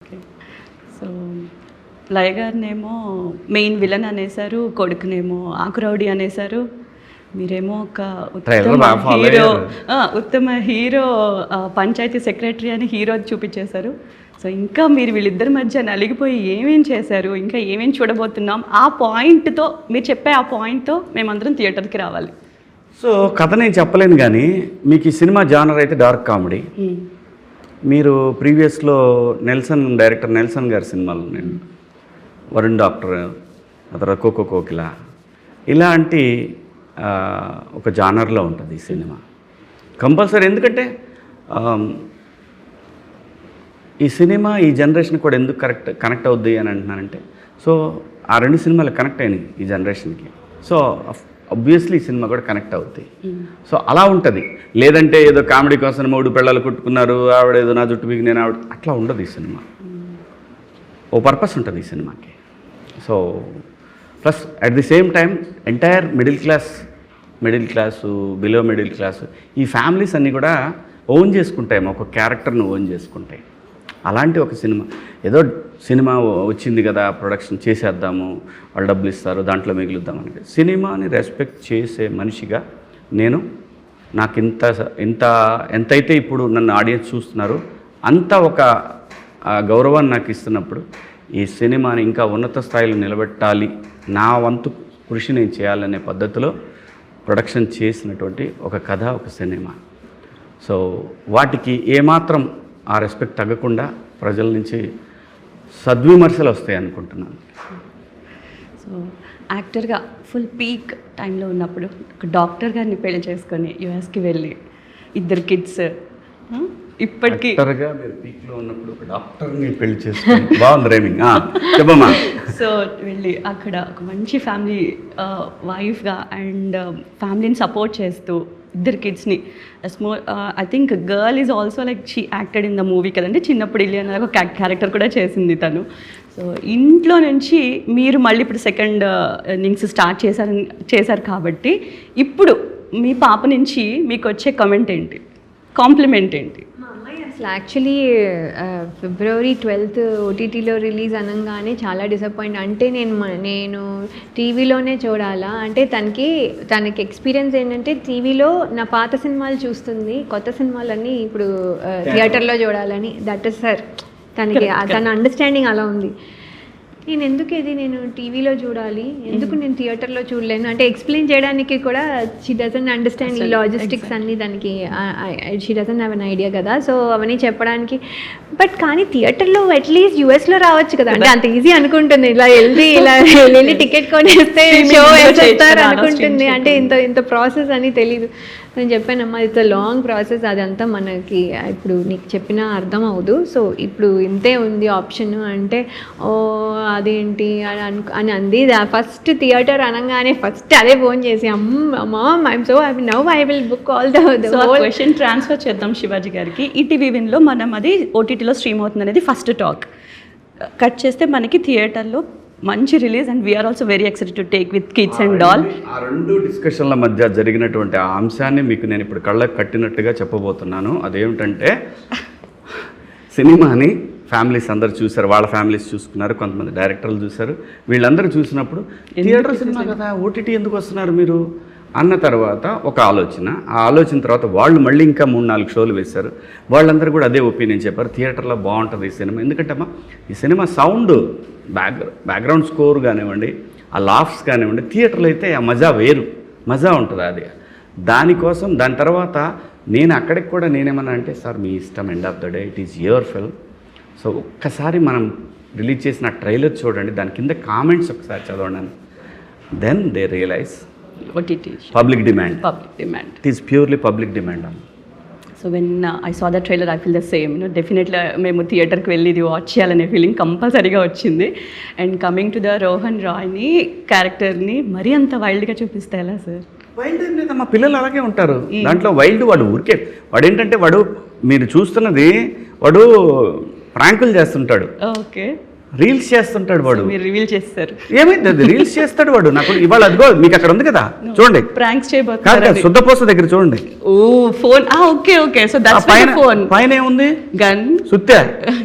Okay. So లయ గారినేమో main villain అనేసారు, కొడుకునేమో ఆకురౌడి అనేసారు, మీరేమో ఒక ఉత్తమ హీరో పంచాయతీ సెక్రటరీ అని హీరో చూపించేశారు. సో ఇంకా మీరు వీళ్ళిద్దరి మధ్య నలిగిపోయి ఏమేం చేశారు, ఇంకా ఏమేం చూడబోతున్నాం, ఆ పాయింట్తో మీరు చెప్పే ఆ పాయింట్తో మేమందరం థియేటర్కి రావాలి. సో కథ నేను చెప్పలేను, కానీ మీకు ఈ సినిమా జానర్ అయితే డార్క్ కామెడీ. మీరు ప్రీవియస్లో డైరెక్టర్ నెల్సన్ గారి సినిమాలు నేను వరుణ్ డాక్టర్, ఆ తర్వాత కోకో కోకిల ఇలాంటి ఒక జానర్లో ఉంటుంది ఈ సినిమా కంపల్సరీ. ఎందుకంటే ఈ సినిమా ఈ జనరేషన్ కూడా ఎందుకు కనెక్ట్ అవుద్ది అని అంటున్నానంటే, సో ఆ రెండు సినిమాలు కనెక్ట్ అయినాయి ఈ జనరేషన్కి. సో ఆబ్వియస్లీ ఈ సినిమా కూడా కనెక్ట్ అవుతాయి. సో అలా ఉంటుంది. లేదంటే ఏదో కామెడీ కోసం 3 పిల్లలు కొట్టుకున్నారు, ఆవిడ ఏదో నా జుట్టు బిగి నేను ఆవిడ, అట్లా ఉండదు ఈ సినిమా. ఓ పర్పస్ ఉంటుంది ఈ సినిమాకి. So plus at the same time entire middle class, below middle class, ఈ ఫ్యామిలీస్ అన్నీ కూడా ఓన్ చేసుకుంటాయి, ఒక క్యారెక్టర్ను ఓన్ చేసుకుంటాయి. అలాంటి ఒక సినిమా. ఏదో సినిమా వచ్చింది కదా, ప్రొడక్షన్ చేసేద్దాము, వాళ్ళు డబ్బులు ఇస్తారు, దాంట్లో మిగులుద్దామని. సినిమాని రెస్పెక్ట్ చేసే మనిషిగా నాకు ఎంతైతే ఇప్పుడు నన్ను ఆడియన్స్ చూస్తున్నారో అంత ఒక గౌరవాన్ని నాకు ఇస్తున్నప్పుడు ఈ సినిమాని ఇంకా ఉన్నత స్థాయిలో నిలబెట్టాలి, నా వంతు కృషి నేను చేయాలనే పద్ధతిలో ప్రొడక్షన్ చేసినటువంటి ఒక కథ, ఒక సినిమా. సో వాటికి ఏమాత్రం ఆ రెస్పెక్ట్ తగ్గకుండా ప్రజల నుంచి సద్విమర్శలు వస్తాయి అనుకుంటున్నాను. సో యాక్టర్గా ఫుల్ పీక్ టైంలో ఉన్నప్పుడు ఒక డాక్టర్ గారిని పెళ్లి చేసుకొని యుఎస్కి వెళ్ళి 2 కిడ్స్, ఇప్పటికీ మీరు పీక్లో ఉన్నప్పుడు ఒక డాక్టర్ని పెళ్లి చేసుకొని బాగుంది రేమింగ్ చెప్పమ్మా. సో వెళ్ళి అక్కడ ఒక మంచి ఫ్యామిలీ వైఫ్గా అండ్ ఫ్యామిలీని సపోర్ట్ చేస్తూ 2 కిడ్స్ని I think girl is also like she acted in the movie కదండి, చిన్నప్పుడు ఇల్లి అనే ఒక క్యారెక్టర్ కూడా చేసింది తను. సో ఇంట్లో నుంచి మీరు మళ్ళీ ఇప్పుడు సెకండ్ ఇన్నింగ్స్ స్టార్ట్ చేశారు కాబట్టి ఇప్పుడు మీ పాప నుంచి మీకు వచ్చే కమెంట్ ఏంటి, కాంప్లిమెంట్ ఏంటి? అసలు యాక్చువల్లీ February 12th ఓటీటీలో రిలీజ్ అనగానే చాలా డిసప్పాయింట్. అంటే నేను టీవీలోనే చూడాలా అంటే తనకి ఎక్స్పీరియన్స్ ఏంటంటే టీవీలో నా పాత సినిమాలు చూస్తుంది, కొత్త సినిమాలన్నీ ఇప్పుడు థియేటర్లో చూడాలని. దట్ ఇస్ సార్ తన అండర్స్టాండింగ్ అలా ఉంది. నేను టీవీలో చూడాలి, ఎందుకు నేను థియేటర్లో చూడలేను అంటే ఎక్స్ప్లెయిన్ చేయడానికి కూడా షీ డజంట్ అండర్స్టాండ్ ఈ లాజిస్టిక్స్ అన్నీ, దానికి she doesn't have an idea కదా. సో అవన్నీ చెప్పడానికి బట్ కానీ థియేటర్లో అట్లీస్ట్ యూఎస్లో రావచ్చు కదా, అంటే అంత ఈజీ అనుకుంటుంది, ఇలా వెళ్ళి టికెట్ కొనేస్తే షో వేసేస్తారు అనుకుంటుంది. అంటే ఇంత ప్రాసెస్ అని తెలీదు. నేను చెప్పానమ్మా ఇట్స్ లాంగ్ ప్రాసెస్, అదంతా మనకి ఇప్పుడు నీకు చెప్పినా అర్థం అవ్వదు. సో ఇప్పుడు ఇంతే ఉంది ఆప్షన్ అంటే ఓ అదేంటి అని అంది. ఫస్ట్ థియేటర్ అనగానే ఫస్ట్ అదే ఫోన్ చేసి ma'am I'm so happy now I will book all the question transfer చేద్దాం శివాజీ గారికి. ఈటీవీ విన్లో మనం అది ఓటీటీలో స్ట్రీమ్ అవుతుంది అనేది ఫస్ట్ టాక్. కట్ చేస్తే మనకి థియేటర్లో మంచి release and we're also very excited to take with kids and all. ఆ 2 డిస్కషన్ల మధ్య జరిగినటువంటి ఆ అంశాన్ని మీకు నేను ఇప్పుడు కళ్ళకు కట్టినట్టుగా చెప్పబోతున్నాను. అదేమిటంటే సినిమాని ఫ్యామిలీస్ అందరు చూశారు, వాళ్ళ ఫ్యామిలీస్ చూసుకున్నారు, కొంతమంది డైరెక్టర్లు చూశారు. వీళ్ళందరూ చూసినప్పుడు థియేటర్ సినిమా కదా ఓటీటీ ఎందుకు వస్తున్నారు మీరు అన్న తర్వాత ఒక ఆలోచన, ఆ ఆలోచన తర్వాత వాళ్ళు మళ్ళీ ఇంకా 3-4 షోలు వేశారు. వాళ్ళందరూ కూడా అదే ఒపీనియన్ చెప్పారు, థియేటర్లో బాగుంటుంది ఈ సినిమా. ఎందుకంటే అమ్మా ఈ సినిమా సౌండ్, బ్యాక్గ్రౌండ్ స్కోర్ కానివ్వండి, ఆ లాఫ్స్ కానివ్వండి, థియేటర్లో అయితే ఆ మజా ఉంటుంది. అది దానికోసం దాని తర్వాత నేను అక్కడికి కూడా నేనేమన్నా అంటే సార్ మీ ఇష్టం, end of the day it is your film. So ఒక్కసారి మనం రిలీజ్ చేసిన ట్రైలర్ చూడండి, దాని కింద కామెంట్స్ ఒకసారి చదవండి. Then they realize public demand. It is purely public demand. So when I saw the trailer, I feel the same. Definitely మేము థియేటర్కి వెళ్ళి ఇది వాచ్ చేయాలనే ఫీలింగ్ కంపల్సరీగా వచ్చింది. And coming to the Rohan రాయ్ని క్యారెక్టర్ని మరీ అంత వైల్డ్గా చూపిస్తే ఎలా సార్? వైల్డ్ ఏం లేదమ్మా, పిల్లలు అలాగే ఉంటారు. దాంట్లో వైల్డ్ వాడు ఏంటంటే వాడు మీరు చూస్తున్నది వాడు ప్రాంకులు చేస్తుంటాడు. ఓకే, రీల్స్ చేస్తుంటాడు వాడు. మీరు రివీల్ చేస్తారు. ఏమైంది అది, రీల్స్ చేస్తాడు వాడు. నాకు ఇవాళ అదిగో మీకు అక్కడ ఉంది కదా చూడండి, ప్రాంక్స్ కాదు చేయబోతున్నారు. కాదు, శుద్ధపోస దగ్గర చూడండి. ఓ phone. Okay okay. So that's పైన ఫోన్. పైన ఏముంది, గన్. సుత్తే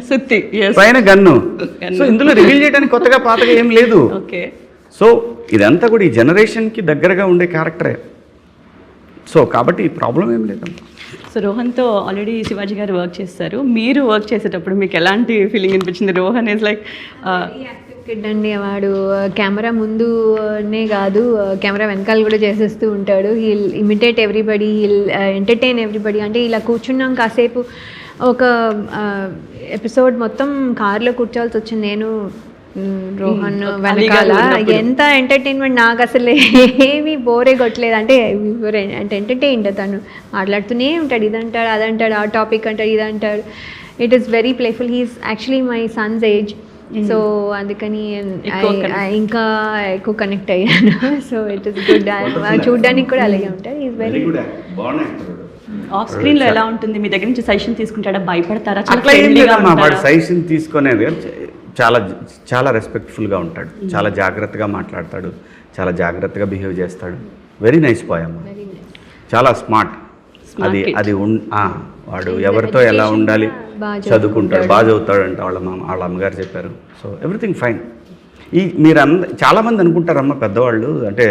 సుత్తి. yes. పైన గన్ను. గన్ను. సో ఇందులో రివీల్ చేయడానికి కొత్తగా పాతగా ఏం లేదు. ఓకే. సో ఇదంతా కూడా ఈ జనరేషన్కి దగ్గరగా ఉండే క్యారెక్టరే. సో కాబట్టి ఈ ప్రాబ్లం ఏం లేదమ్మా. సో రోహన్తో ఆల్రెడీ శివాజీ గారు వర్క్ చేస్తారు. మీరు వర్క్ చేసేటప్పుడు మీకు ఎలాంటి ఫీలింగ్ అనిపించింది? రోహన్ ఈజ్ లైక్ కిడ్ అండి వాడు. కెమెరా ముందునే కాదు, కెమెరా వెనకాల కూడా చేసేస్తూ ఉంటాడు. He'll imitate everybody, he'll entertain everybody. అంటే ఇలా కూర్చున్నాం కాసేపు, ఒక ఎపిసోడ్ మొత్తం కార్లో కూర్చోవాల్సి వచ్చింది నేను, రోహన్ వెనకాల. ఎంత ఎంటర్టైన్మెంట్, నాకు అసలు ఏమీ బోరే కొట్టలేదు. అంటే ఎంటర్టైన్డ్, తను మాట్లాడుతూనే ఉంటాడు, ఇదంటాడు అదంటాడు, ఆ టాపిక్ అంటాడు ఇదంటాడు. It is very playful. He is actually my son's age. So అందుకని ఇంకా ఎక్కువ కనెక్ట్ అయ్యాను. So it is good. చూడడానికి కూడా అలాగే ఉంటాడు. ఈజ్ వెరీ ఆఫ్ స్క్రీన్ లో ఎలా ఉంటుంది? మీ దగ్గర నుంచి సజెషన్ తీసుకుంటాడా, భయపడతారా? అట్లా ఏం లేదమ్మా, వాడు సజెషన్ తీసుకునేది చాలా చాలా రెస్పెక్ట్ఫుల్గా ఉంటాడు, చాలా జాగ్రత్తగా మాట్లాడతాడు, చాలా జాగ్రత్తగా బిహేవ్ చేస్తాడు. వెరీ నైస్ బాయ్ అమ్మ, చాలా స్మార్ట్. అది అది వాడు ఎవరితో ఎలా ఉండాలి, చదువుకుంటాడు, బాగా చదువుతాడు అంట వాళ్ళ అమ్మగారు చెప్పారు. So everything fine. చాలామంది అనుకుంటారమ్మ పెద్దవాళ్ళు, అంటే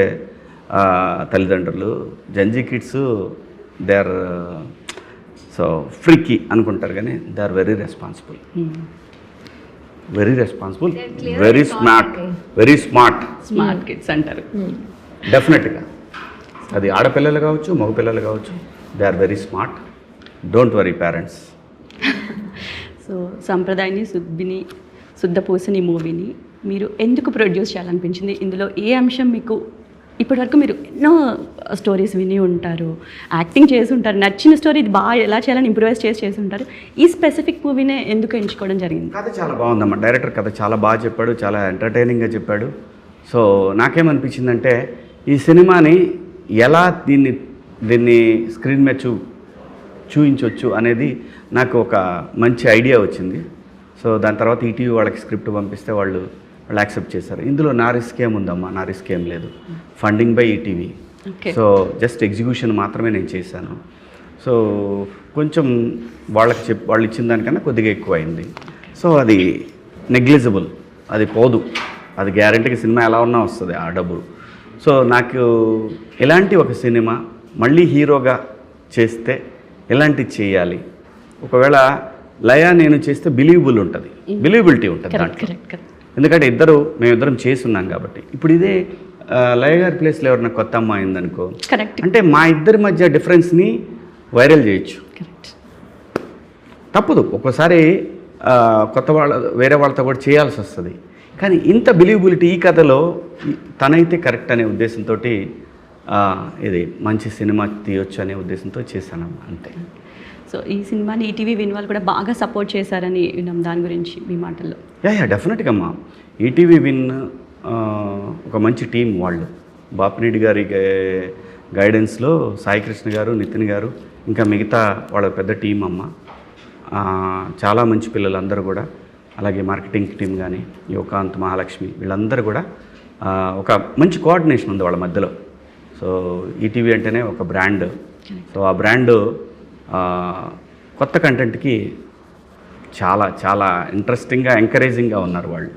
తల్లిదండ్రులు, Gen Z kids they are so freaky అనుకుంటారు, కానీ they are very responsible, very responsible, very smart, very smart kids అంటారు. డెఫినెట్గా అది ఆడపిల్లలు కావచ్చు, మగపిల్లలు కావచ్చు, they are very smart. Don't worry parents. So సంప్రదాయని శుద్ధపూసని మూవీని మీరు ఎందుకు ప్రొడ్యూస్ చేయాలనిపించింది? ఇందులో ఏ అంశం మీకు ఇప్పటివరకు, మీరు ఎన్నో స్టోరీస్ విని ఉంటారు, యాక్టింగ్ చేసి ఉంటారు, నచ్చిన స్టోరీ ఇది బాగా ఎలా చేయాలని ఇంప్రూవైజ్ చేసి ఉంటారు, ఈ స్పెసిఫిక్ మూవీనే ఎందుకు ఎంచుకోవడం జరిగింది? కథ చాలా బాగుందమ్మా, డైరెక్టర్ కథ చాలా బాగా చెప్పాడు, చాలా ఎంటర్టైనింగ్గా చెప్పాడు. సో నాకేమనిపించిందంటే ఈ సినిమాని ఎలా దీన్ని స్క్రీన్ మీద చూపించవచ్చు అనేది నాకు ఒక మంచి ఐడియా వచ్చింది. సో దాని తర్వాత ఈటీవీ వాళ్ళకి స్క్రిప్ట్ పంపిస్తే వాళ్ళు యాక్సెప్ట్ చేశారు. ఇందులో నా రిస్క్ ఏముందమ్మా, నా రిస్క్ ఏం లేదు. Funding by ETV. So just execution మాత్రమే నేను చేశాను. సో కొంచెం వాళ్ళు ఇచ్చిన దానికన్నా కొద్దిగా ఎక్కువ అయింది. సో అది నెగ్లిజిబుల్, అది పోదు, అది గ్యారంటీగా సినిమా ఎలా ఉన్నా వస్తుంది ఆ డబ్బు. సో నాకు ఎలాంటి ఒక సినిమా మళ్ళీ హీరోగా చేస్తే ఎలాంటిది చేయాలి, ఒకవేళ లయ నేను చేస్తే బిలీవబిలిటీ ఉంటుంది దాంట్లో. ఎందుకంటే మేమిద్దరం చేసి ఉన్నాం కాబట్టి. ఇప్పుడు ఇదే లయ గారి ప్లేస్లో ఎవరైనా కొత్త అమ్మాయి అయిందనుకో, అంటే మా ఇద్దరి మధ్య డిఫరెన్స్ని వైరల్ చేయొచ్చు, తప్పదు. ఒక్కోసారి వేరే వాళ్ళతో కూడా చేయాల్సి వస్తుంది. కానీ ఇంత బిలీవబిలిటీ ఈ కథలో తనైతే కరెక్ట్ అనే ఉద్దేశంతో ఇది మంచి సినిమా తీయొచ్చు అనే ఉద్దేశంతో చేశాను అంతే. సో ఈ సినిమాని ఈటీవీ విన్ వాళ్ళు కూడా బాగా సపోర్ట్ చేశారని విన్నాం, దాని గురించి మీ మాటల్లో? డెఫినెట్గా అమ్మా, ఈటీవీ విన్ ఒక మంచి టీం. వాళ్ళు బాపిరెడ్డి గారి గైడెన్స్లో సాయికృష్ణ గారు, నితిన్ గారు, ఇంకా మిగతా వాళ్ళ పెద్ద టీం అమ్మ. చాలా మంచి పిల్లలు అందరూ కూడా. అలాగే మార్కెటింగ్ టీం కానీ యువకాంత్, మహాలక్ష్మి, వీళ్ళందరూ కూడా ఒక మంచి కోఆర్డినేషన్ ఉంది వాళ్ళ మధ్యలో. సో ఈటీవీ అంటేనే ఒక బ్రాండ్. సో ఆ బ్రాండ్ కొత్త కంటెంట్కి చాలా చాలా ఇంట్రెస్టింగ్గా, ఎంకరేజింగ్గా ఉన్నారు వాళ్ళు.